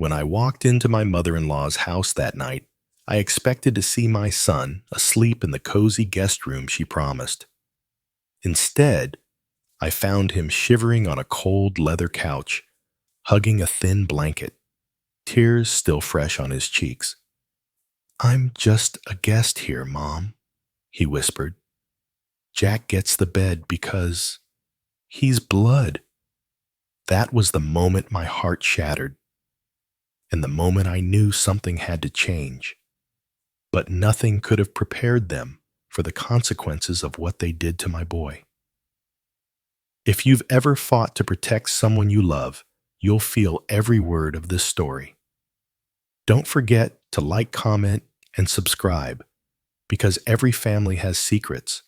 When I walked into my mother-in-law's house that night, I expected to see my son asleep in the cozy guest room she promised. Instead, I found him shivering on a cold leather couch, hugging a thin blanket, tears still fresh on his cheeks. "I'm just a guest here, Mom," he whispered. "Jack gets the bed because he's blood." That was the moment my heart shattered, and the moment I knew something had to change. But nothing could have prepared them for the consequences of what they did to my boy. If you've ever fought to protect someone you love, you'll feel every word of this story. Don't forget to like, comment, and subscribe, because every family has secrets,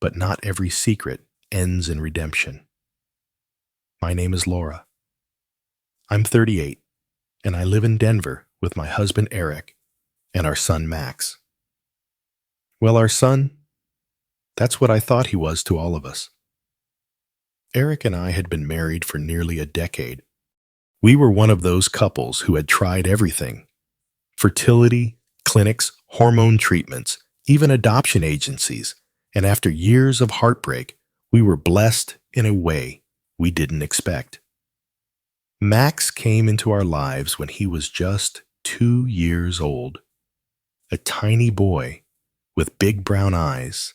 but not every secret ends in redemption. My name is Laura. I'm 38, and I live in Denver with my husband Eric and our son Max. Well, our son, that's what I thought he was to all of us. Eric and I had been married for nearly a decade. We were one of those couples who had tried everything: fertility, clinics, hormone treatments, even adoption agencies, and after years of heartbreak, we were blessed in a way we didn't expect. Max came into our lives when he was just 2 years old, a tiny boy with big brown eyes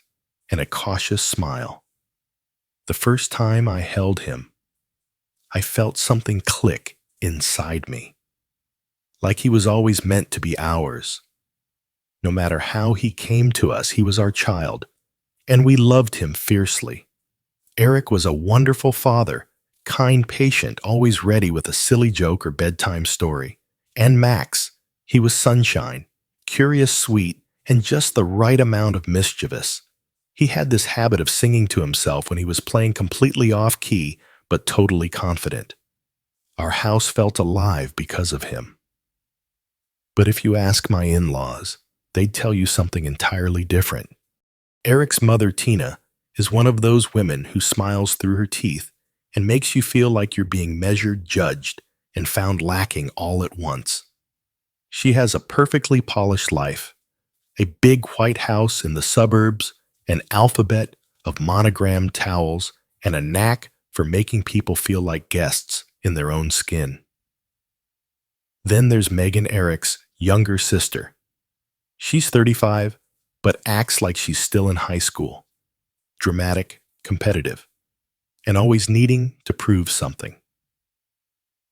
and a cautious smile. The first time I held him, I felt something click inside me, like he was always meant to be ours. No matter how he came to us, he was our child, and we loved him fiercely. Eric was a wonderful father, kind, patient, always ready with a silly joke or bedtime story. And Max, he was sunshine, curious, sweet, and just the right amount of mischievous. He had this habit of singing to himself when he was playing completely off-key, but totally confident. Our house felt alive because of him. But if you ask my in-laws, they'd tell you something entirely different. Eric's mother, Tina, is one of those women who smiles through her teeth and makes you feel like you're being measured, judged, and found lacking all at once. She has a perfectly polished life, a big white house in the suburbs, an alphabet of monogrammed towels, and a knack for making people feel like guests in their own skin. Then there's Megan, Eric's younger sister. She's 35, but acts like she's still in high school. Dramatic, competitive, and always needing to prove something.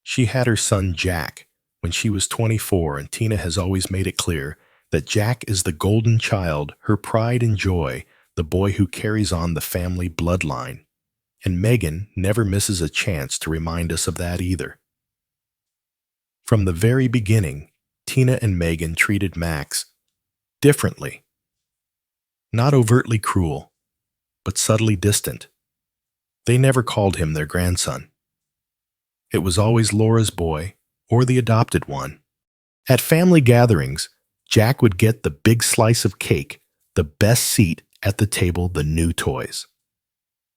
She had her son Jack when she was 24, and Tina has always made it clear that Jack is the golden child, her pride and joy, the boy who carries on the family bloodline. And Megan never misses a chance to remind us of that either. From the very beginning, Tina and Megan treated Max differently. Not overtly cruel, but subtly distant. They never called him their grandson. It was always Laura's boy or the adopted one. At family gatherings, Jack would get the big slice of cake, the best seat at the table, the new toys.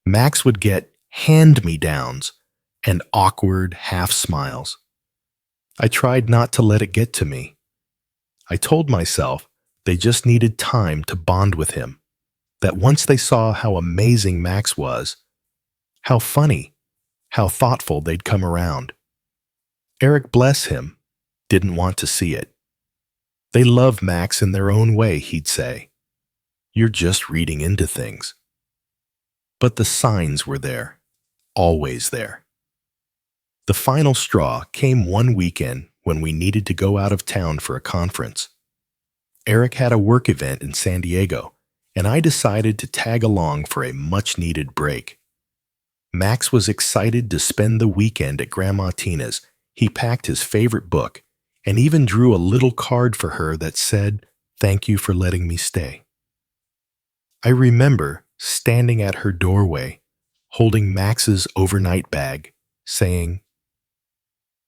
Max would get hand-me-downs and awkward half-smiles. I tried not to let it get to me. I told myself they just needed time to bond with him, that once they saw how amazing Max was, how funny, how thoughtful, they'd come around. Eric, bless him, didn't want to see it. "They love Max in their own way," he'd say. "You're just reading into things." But the signs were there, always there. The final straw came one weekend when we needed to go out of town for a conference. Eric had a work event in San Diego, and I decided to tag along for a much-needed break. Max was excited to spend the weekend at Grandma Tina's. He packed his favorite book and even drew a little card for her that said, "Thank you for letting me stay." I remember standing at her doorway, holding Max's overnight bag, saying,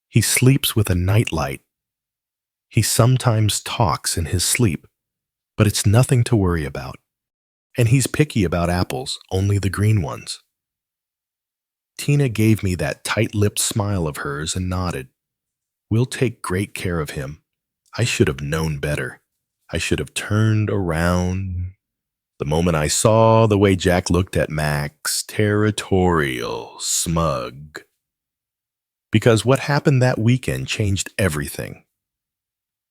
"He sleeps with a nightlight. He sometimes talks in his sleep, but it's nothing to worry about. And he's picky about apples, only the green ones." Tina gave me that tight-lipped smile of hers and nodded. We'll take great care of him. I should have known better. I should have turned around. The moment I saw the way Jack looked at Max, territorial, smug. Because what happened that weekend changed everything.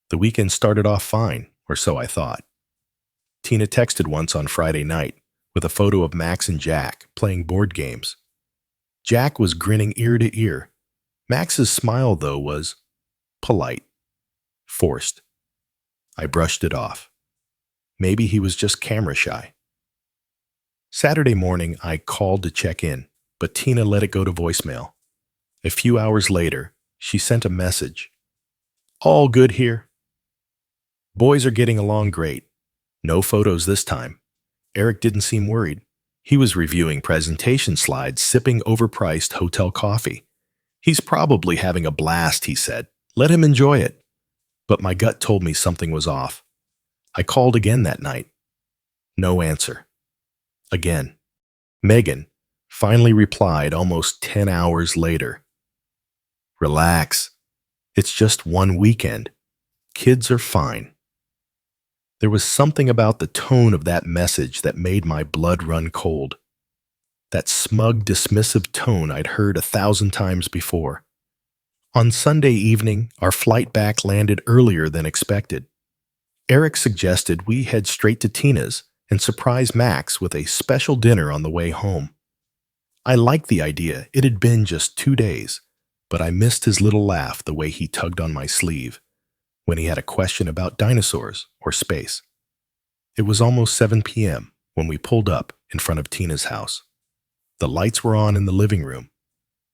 The weekend started off fine, or so I thought. Tina texted once on Friday night with a photo of Max and Jack playing board games. Jack was grinning ear to ear. Max's smile, though, was polite, forced. I brushed it off. Maybe he was just camera shy. Saturday morning, I called to check in, but Tina let it go to voicemail. A few hours later, she sent a message. All good here. Boys are getting along great. No photos this time. Eric didn't seem worried. He was reviewing presentation slides, sipping overpriced hotel coffee. He's probably having a blast, he said. Let him enjoy it. But my gut told me something was off. I called again that night. No answer. Again. Megan finally replied almost 10 hours later. Relax. It's just one weekend. Kids are fine. There was something about the tone of that message that made my blood run cold. That smug, dismissive tone I'd heard 1,000 times before. On Sunday evening, our flight back landed earlier than expected. Eric suggested we head straight to Tina's and surprise Max with a special dinner on the way home. I liked the idea. It had been just 2 days, but I missed his little laugh the way he tugged on my sleeve when he had a question about dinosaurs or space. It was almost 7 p.m. when we pulled up in front of Tina's house. The lights were on in the living room,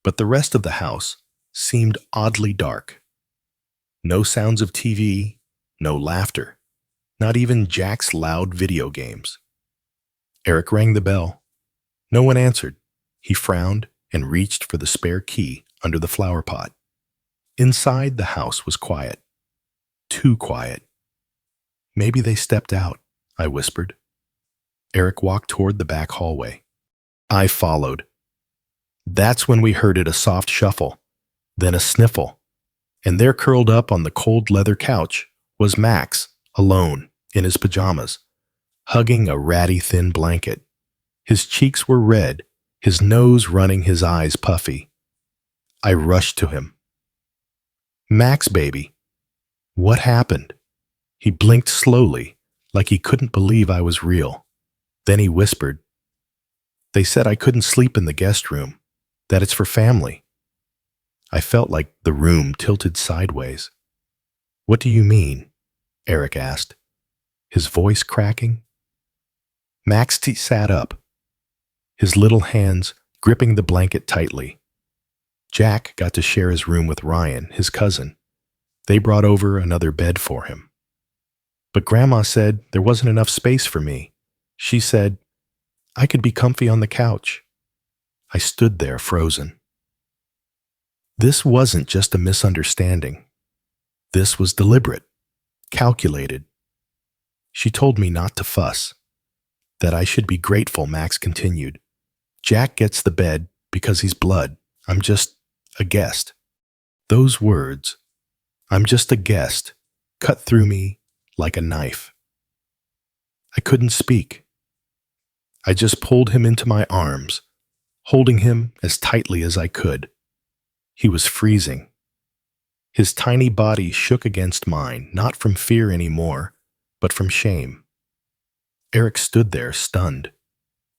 but the rest of the house seemed oddly dark. No sounds of TV, no laughter, not even Jack's loud video games. Eric rang the bell. No one answered. He frowned and reached for the spare key under the flower pot. Inside, the house was quiet. Too quiet. Maybe they stepped out, I whispered. Eric walked toward the back hallway. I followed. That's when we heard a soft shuffle, then a sniffle, and there curled up on the cold leather couch was Max, alone, in his pajamas, hugging a ratty thin blanket. His cheeks were red, his nose running, his eyes puffy. I rushed to him. Max, baby. What happened? He blinked slowly, like he couldn't believe I was real. Then he whispered, They said I couldn't sleep in the guest room, that it's for family. I felt like the room tilted sideways. What do you mean? Eric asked, his voice cracking. Max sat up, his little hands gripping the blanket tightly. Jack got to share his room with Ryan, his cousin. They brought over another bed for him. But Grandma said there wasn't enough space for me. She said I could be comfy on the couch. I stood there frozen. This wasn't just a misunderstanding. This was deliberate, calculated. She told me not to fuss, that I should be grateful. Max continued. Jack gets the bed because he's blood. I'm just a guest. Those words, I'm just a guest, cut through me like a knife. I couldn't speak. I just pulled him into my arms, holding him as tightly as I could. He was freezing. His tiny body shook against mine, not from fear anymore, but from shame. Eric stood there, stunned.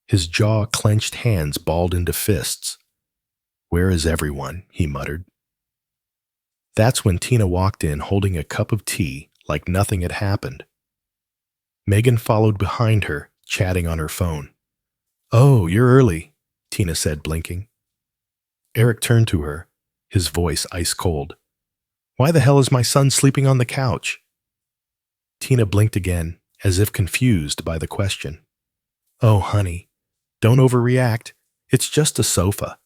His jaw clenched, hands balled into fists. Where is everyone? He muttered. That's when Tina walked in holding a cup of tea like nothing had happened. Megan followed behind her, chatting on her phone. Oh, you're early, Tina said, blinking. Eric turned to her, his voice ice cold. Why the hell is my son sleeping on the couch? Tina blinked again, as if confused by the question. Oh, honey, don't overreact. It's just a sofa.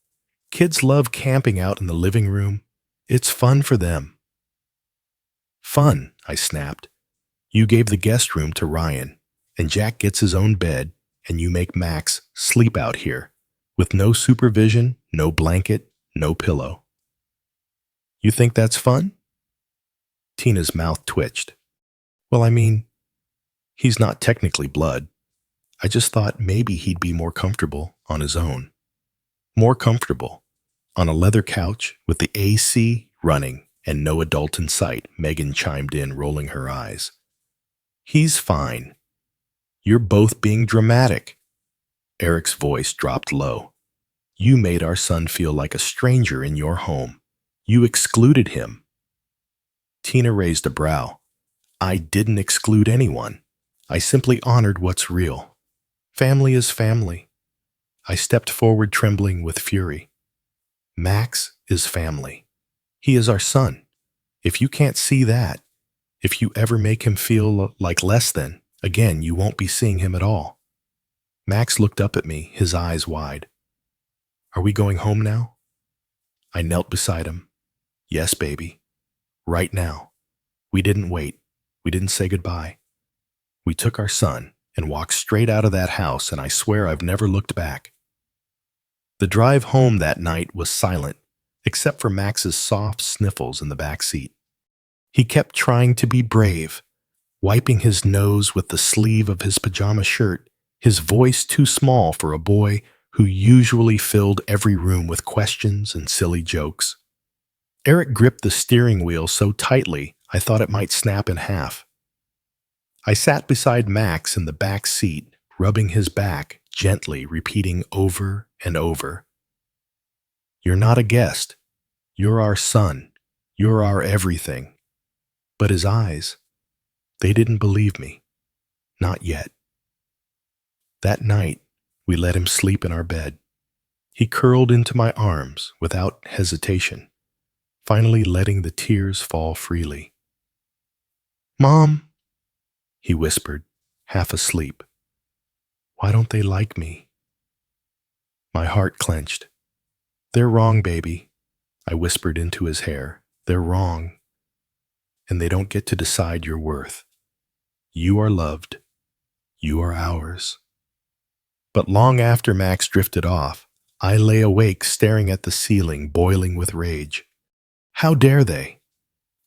Kids love camping out in the living room. It's fun for them. Fun, I snapped. You gave the guest room to Ryan, and Jack gets his own bed, and you make Max sleep out here, with no supervision, no blanket, no pillow. You think that's fun? Tina's mouth twitched. Well, I mean, he's not technically blood. I just thought maybe he'd be more comfortable on his own. More comfortable. On a leather couch with the AC running and no adult in sight, Megan chimed in, rolling her eyes. He's fine. You're both being dramatic. Eric's voice dropped low. You made our son feel like a stranger in your home. You excluded him. Tina raised a brow. I didn't exclude anyone. I simply honored what's real. Family is family. I stepped forward, trembling with fury. Max is family. He is our son. If you can't see that, if you ever make him feel like less than, again, you won't be seeing him at all. Max looked up at me, his eyes wide. Are we going home now? I knelt beside him. Yes, baby. Right now. We didn't wait. We didn't say goodbye. We took our son and walked straight out of that house, and I swear I've never looked back. The drive home that night was silent, except for Max's soft sniffles in the back seat. He kept trying to be brave, wiping his nose with the sleeve of his pajama shirt, his voice too small for a boy who usually filled every room with questions and silly jokes. Eric gripped the steering wheel so tightly I thought it might snap in half. I sat beside Max in the back seat, rubbing his back, gently repeating over and over. You're not a guest. You're our son. You're our everything. But his eyes, they didn't believe me. Not yet. That night, we let him sleep in our bed. He curled into my arms without hesitation, finally letting the tears fall freely. Mom, he whispered, half asleep. Why don't they like me? My heart clenched. They're wrong, baby, I whispered into his hair. They're wrong. And they don't get to decide your worth. You are loved. You are ours. But long after Max drifted off, I lay awake staring at the ceiling, boiling with rage. How dare they?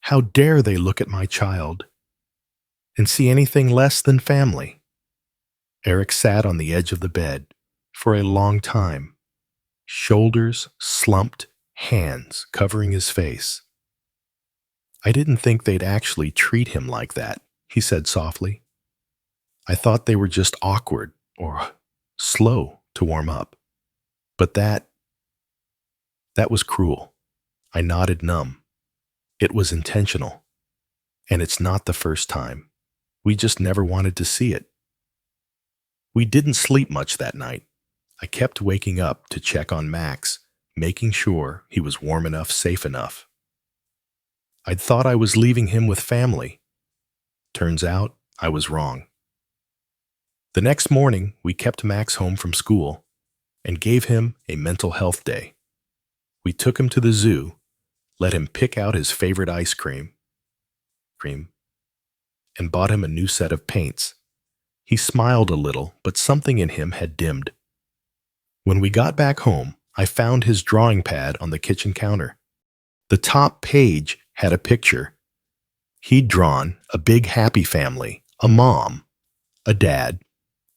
How dare they look at my child and see anything less than family? Eric sat on the edge of the bed for a long time, shoulders slumped, hands covering his face. I didn't think they'd actually treat him like that, he said softly. I thought they were just awkward or slow to warm up. But that was cruel. I nodded numb. It was intentional. And it's not the first time. We just never wanted to see it. We didn't sleep much that night. I kept waking up to check on Max, making sure he was warm enough, safe enough. I'd thought I was leaving him with family. Turns out I was wrong. The next morning, we kept Max home from school and gave him a mental health day. We took him to the zoo, let him pick out his favorite ice cream, and bought him a new set of paints. He smiled a little, but something in him had dimmed. When we got back home, I found his drawing pad on the kitchen counter. The top page had a picture. He'd drawn a big happy family, a mom, a dad,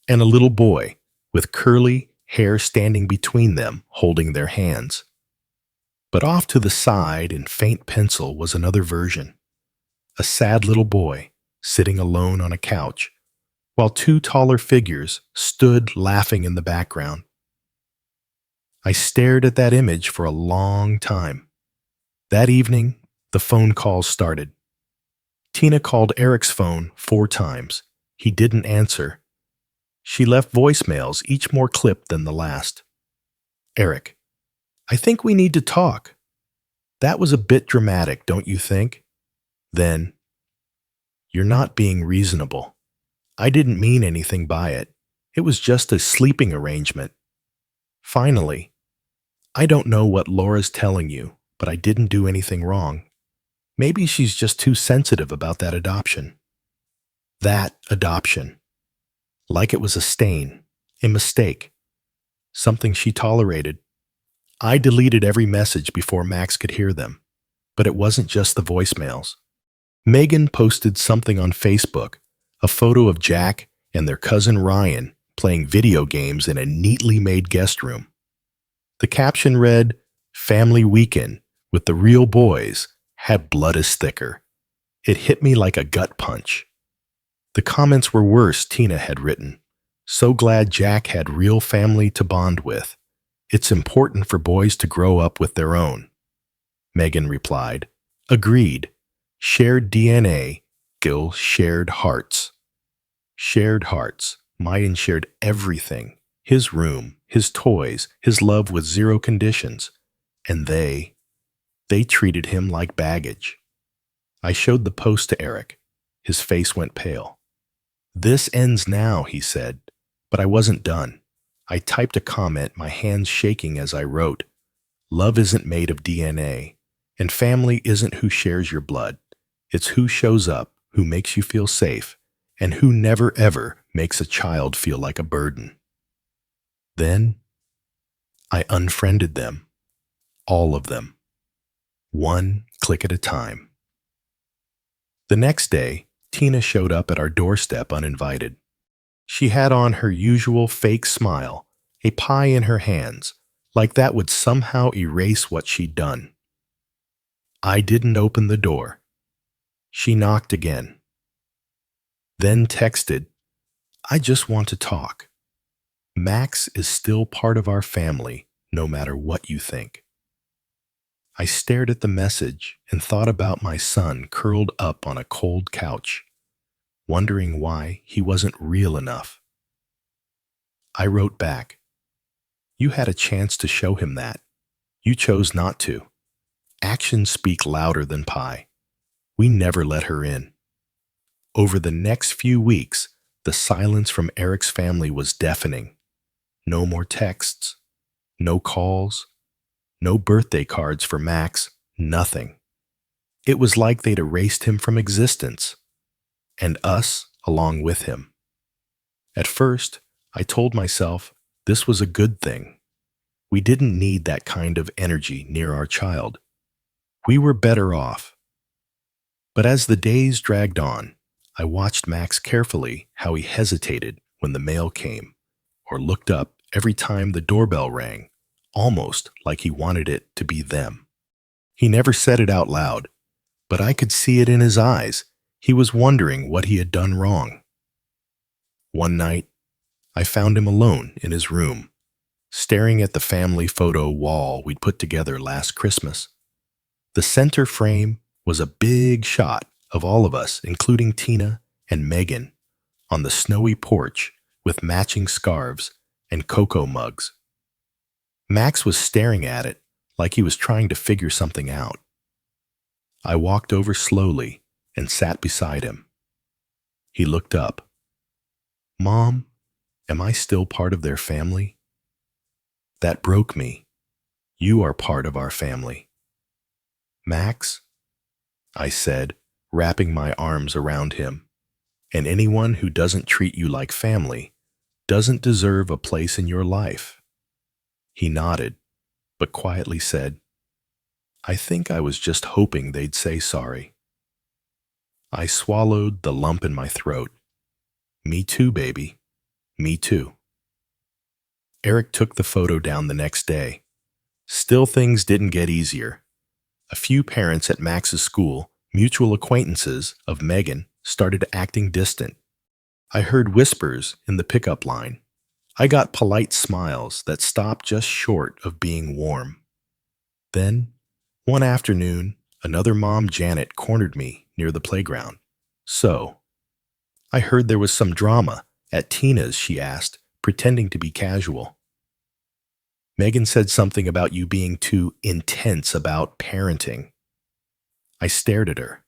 and a little boy with curly hair standing between them, holding their hands. But off to the side in faint pencil was another version. A sad little boy sitting alone on a couch, while two taller figures stood laughing in the background. I stared at that image for a long time. That evening, the phone calls started. Tina called Eric's phone 4 times. He didn't answer. She left voicemails, each more clipped than the last. Eric, I think we need to talk. That was a bit dramatic, don't you think? Then, you're not being reasonable. I didn't mean anything by it. It was just a sleeping arrangement. Finally, I don't know what Laura's telling you, but I didn't do anything wrong. Maybe she's just too sensitive about that adoption. That adoption. Like it was a stain, a mistake, something she tolerated. I deleted every message before Max could hear them, but it wasn't just the voicemails. Megan posted something on Facebook, a photo of Jack and their cousin Ryan playing video games in a neatly made guest room. The caption read, "Family Weekend with the real boys had blood is thicker." It hit me like a gut punch. The comments were worse, Tina had written. "So glad Jack had real family to bond with. It's important for boys to grow up with their own." Megan replied, "Agreed. Shared DNA, Gil shared hearts." Shared hearts. Mayan shared everything. His room, his toys, his love with zero conditions. And they treated him like baggage. I showed the post to Eric. His face went pale. "This ends now," he said, but I wasn't done. I typed a comment, my hands shaking as I wrote, "Love isn't made of DNA, and family isn't who shares your blood. It's who shows up, who makes you feel safe, and who never ever makes a child feel like a burden." Then I unfriended them, all of them, one click at a time. The next day, Tina showed up at our doorstep uninvited. She had on her usual fake smile, a pie in her hands, like that would somehow erase what she'd done. I didn't open the door. She knocked again, then texted, "I just want to talk. Max is still part of our family, no matter what you think." I stared at the message and thought about my son curled up on a cold couch, wondering why he wasn't real enough. I wrote back, "You had a chance to show him that. You chose not to. Actions speak louder than pie. We never let her in." Over the next few weeks, the silence from Eric's family was deafening. No more texts, no calls, no birthday cards for Max, nothing. It was like they'd erased him from existence, and us along with him. At first, I told myself this was a good thing. We didn't need that kind of energy near our child. We were better off. But as the days dragged on, I watched Max carefully how he hesitated when the mail came, or looked up every time the doorbell rang, almost like he wanted it to be them. He never said it out loud, but I could see it in his eyes. He was wondering what he had done wrong. One night, I found him alone in his room, staring at the family photo wall we'd put together last Christmas. The center frame was a big shot of all of us, including Tina and Megan, on the snowy porch with matching scarves and cocoa mugs. Max was staring at it like he was trying to figure something out. I walked over slowly and sat beside him. He looked up. "Mom, am I still part of their family?" That broke me. "You are part of our family." "Max," I said, wrapping my arms around him, "and anyone who doesn't treat you like family doesn't deserve a place in your life." He nodded, but quietly said, "I think I was just hoping they'd say sorry." I swallowed the lump in my throat. "Me too, baby. Me too." Eric took the photo down the next day. Still, things didn't get easier. A few parents at Max's school, mutual acquaintances of Megan, started acting distant. I heard whispers in the pickup line. I got polite smiles that stopped just short of being warm. Then, one afternoon, another mom, Janet, cornered me near the playground. "So, I heard there was some drama at Tina's," she asked, pretending to be casual. "Megan said something about you being too intense about parenting." I stared at her.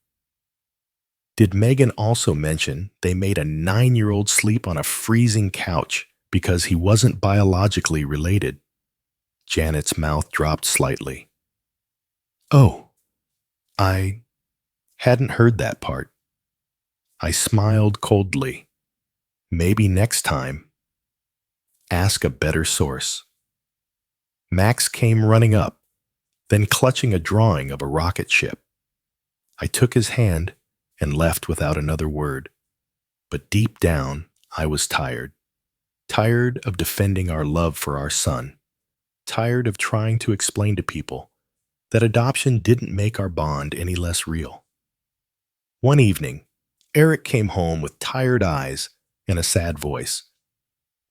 "Did Megan also mention they made a 9-year-old sleep on a freezing couch because he wasn't biologically related?" Janet's mouth dropped slightly. "Oh, I hadn't heard that part." I smiled coldly. "Maybe next time, ask a better source." Max came running up, then clutching a drawing of a rocket ship. I took his hand and left without another word. But deep down, I was tired. Tired of defending our love for our son. Tired of trying to explain to people that adoption didn't make our bond any less real. One evening, Eric came home with tired eyes and a sad voice.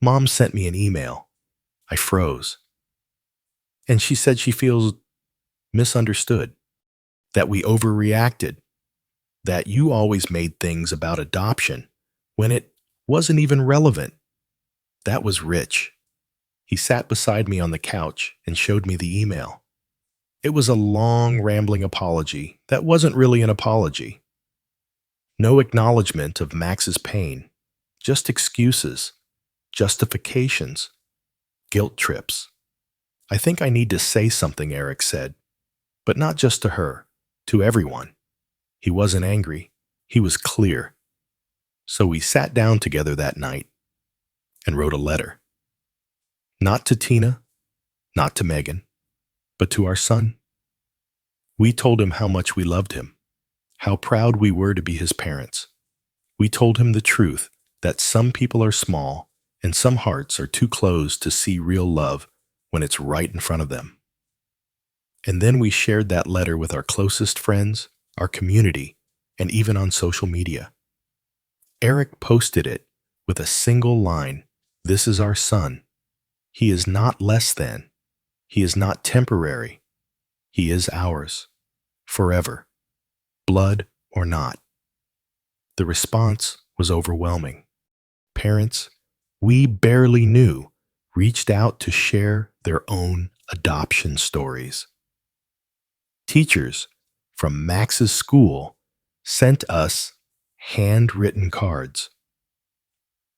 Mom sent me an email. I froze. And she said she feels misunderstood, that we overreacted, that you always made things about adoption when it wasn't even relevant. That was Rich. He sat beside me on the couch and showed me the email. It was a long, rambling apology that wasn't really an apology. No acknowledgement of Max's pain, just excuses, justifications, guilt trips. I think I need to say something, Eric said, but not just to her, to everyone. He wasn't angry. He was clear. So we sat down together that night and wrote a letter. Not to Tina, not to Megan, but to our son. We told him how much we loved him, how proud we were to be his parents. We told him the truth that some people are small and some hearts are too closed to see real love when it's right in front of them. And then we shared that letter with our closest friends, our community, and even on social media. Eric posted it with a single line, "This is our son. He is not less than. He is not temporary. He is ours. Forever. Blood or not." The response was overwhelming. Parents we barely knew reached out to share their own adoption stories. Teachers from Max's school sent us handwritten cards.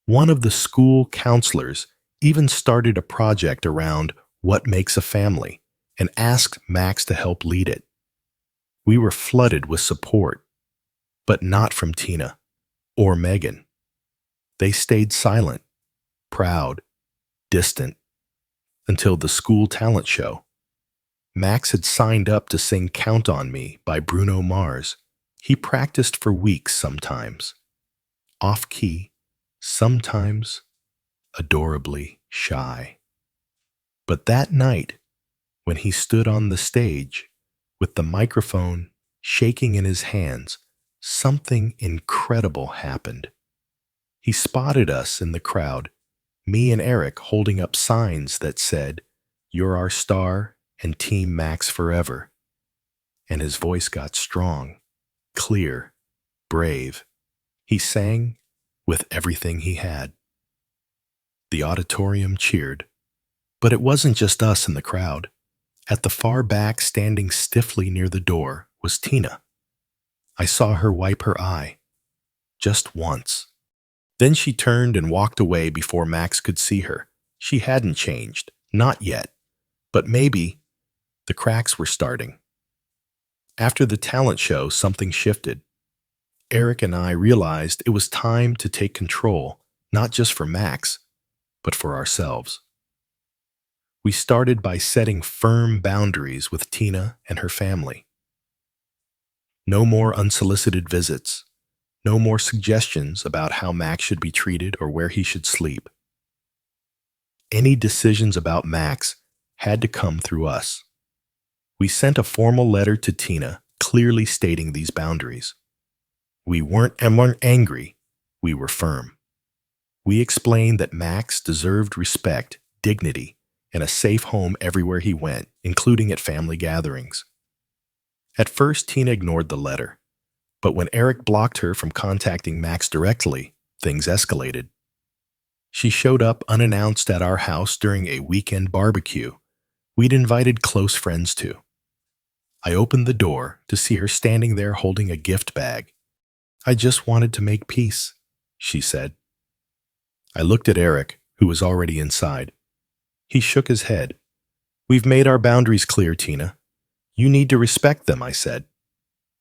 One of the school counselors even started a project around what makes a family and asked Max to help lead it. We were flooded with support, but not from Tina or Megan. They stayed silent, proud, distant, until the school talent show. Max had signed up to sing "Count on Me" by Bruno Mars. He practiced for weeks sometimes, off-key, sometimes adorably shy. But that night, when he stood on the stage, with the microphone shaking in his hands, something incredible happened. He spotted us in the crowd, me and Eric holding up signs that said, "You're our star and Team Max forever." And his voice got strong, clear, brave. He sang with everything he had. The auditorium cheered, but it wasn't just us in the crowd. At the far back, standing stiffly near the door, was Tina. I saw her wipe her eye, just once. Then she turned and walked away before Max could see her. She hadn't changed, not yet, but maybe the cracks were starting. After the talent show, something shifted. Eric and I realized it was time to take control, not just for Max, but for ourselves. We started by setting firm boundaries with Tina and her family. No more unsolicited visits. No more suggestions about how Max should be treated or where he should sleep. Any decisions about Max had to come through us. We sent a formal letter to Tina clearly stating these boundaries. We weren't angry, we were firm. We explained that Max deserved respect, dignity, and a safe home everywhere he went, including at family gatherings. At first, Tina ignored the letter, but when Eric blocked her from contacting Max directly, things escalated. She showed up unannounced at our house during a weekend barbecue we'd invited close friends to. I opened the door to see her standing there holding a gift bag. "I just wanted to make peace," she said. I looked at Eric, who was already inside. He shook his head. "We've made our boundaries clear, Tina. You need to respect them," I said.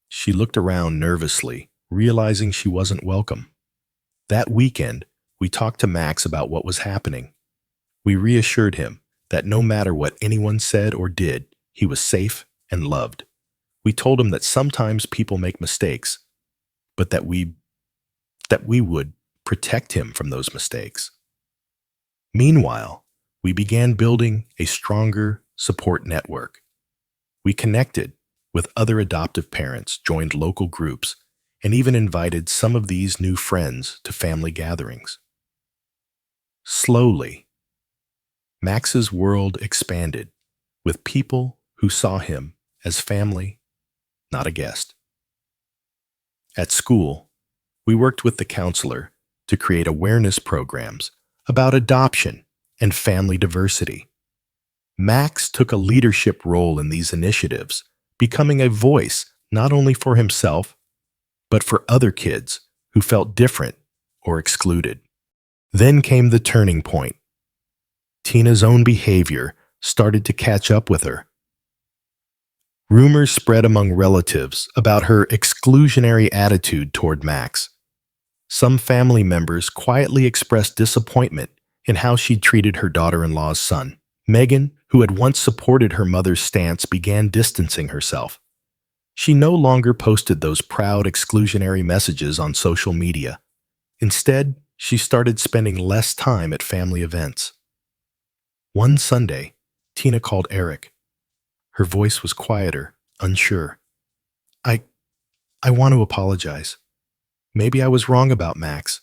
She looked around nervously, realizing she wasn't welcome. That weekend, we talked to Max about what was happening. We reassured him that no matter what anyone said or did, he was safe and loved. We told him that sometimes people make mistakes, but that we would protect him from those mistakes. Meanwhile, we began building a stronger support network. We connected with other adoptive parents, joined local groups, and even invited some of these new friends to family gatherings. Slowly, Max's world expanded with people who saw him as family, not a guest. At school, we worked with the counselor to create awareness programs about adoption and family diversity. Max took a leadership role in these initiatives, becoming a voice not only for himself, but for other kids who felt different or excluded. Then came the turning point. Tina's own behavior started to catch up with her. Rumors spread among relatives about her exclusionary attitude toward Max. Some family members quietly expressed disappointment in how she treated her daughter-in-law's son. Megan, who had once supported her mother's stance, began distancing herself. She no longer posted those proud exclusionary messages on social media. Instead, she started spending less time at family events. One Sunday, Tina called Eric. Her voice was quieter, unsure. I want to apologize. Maybe I was wrong about Max.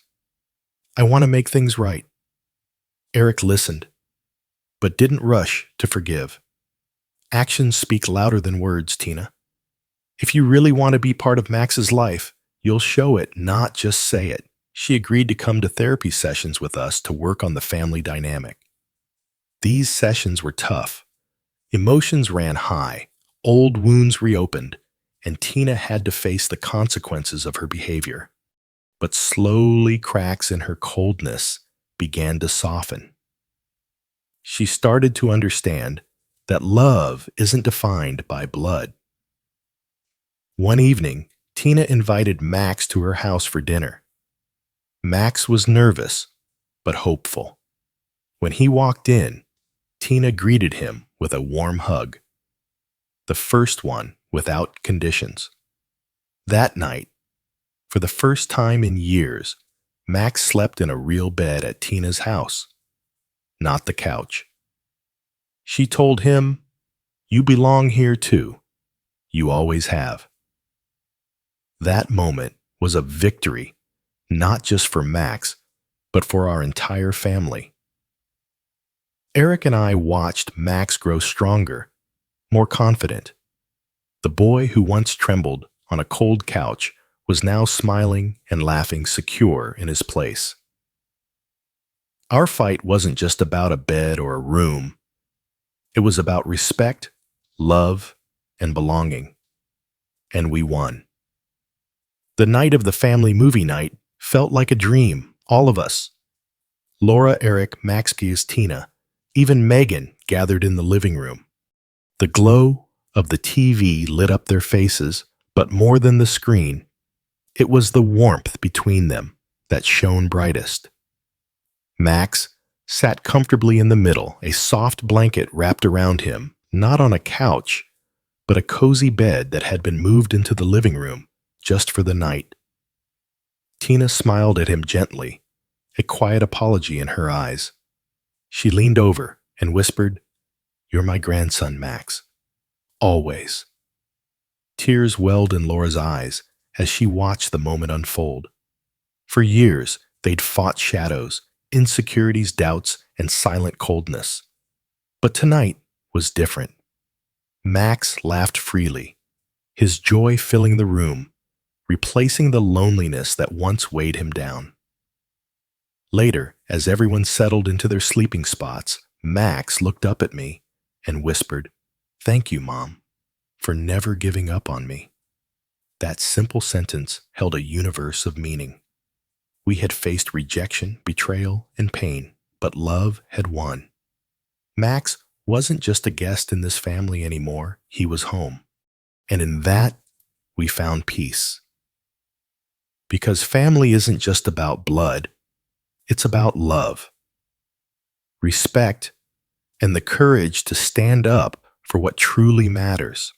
I want to make things right. Eric listened, but didn't rush to forgive. Actions speak louder than words, Tina. If you really want to be part of Max's life, you'll show it, not just say it. She agreed to come to therapy sessions with us to work on the family dynamic. These sessions were tough. Emotions ran high, old wounds reopened, and Tina had to face the consequences of her behavior. But slowly, cracks in her coldness began to soften. She started to understand that love isn't defined by blood. One evening, Tina invited Max to her house for dinner. Max was nervous, but hopeful. When he walked in, Tina greeted him with a warm hug, the first one without conditions. That night, for the first time in years, Max slept in a real bed at Tina's house, not the couch. She told him, "You belong here too. You always have." That moment was a victory, not just for Max, but for our entire family. Eric and I watched Max grow stronger, more confident. The boy who once trembled on a cold couch was now smiling and laughing, secure in his place. Our fight wasn't just about a bed or a room. It was about respect, love, and belonging. And we won. The night of the family movie night felt like a dream, all of us. Laura, Eric, Max's Tina, even Megan gathered in the living room. The glow of the TV lit up their faces, but more than the screen, it was the warmth between them that shone brightest. Max sat comfortably in the middle, a soft blanket wrapped around him, not on a couch, but a cozy bed that had been moved into the living room just for the night. Tina smiled at him gently, a quiet apology in her eyes. She leaned over and whispered, "You're my grandson, Max. Always." Tears welled in Laura's eyes as she watched the moment unfold. For years, they'd fought shadows, insecurities, doubts, and silent coldness. But tonight was different. Max laughed freely, his joy filling the room, replacing the loneliness that once weighed him down. Later, as everyone settled into their sleeping spots, Max looked up at me and whispered, "Thank you, Mom, for never giving up on me." That simple sentence held a universe of meaning. We had faced rejection, betrayal, and pain, but love had won. Max wasn't just a guest in this family anymore, he was home. And in that, we found peace. Because family isn't just about blood, it's about love, respect, and the courage to stand up for what truly matters.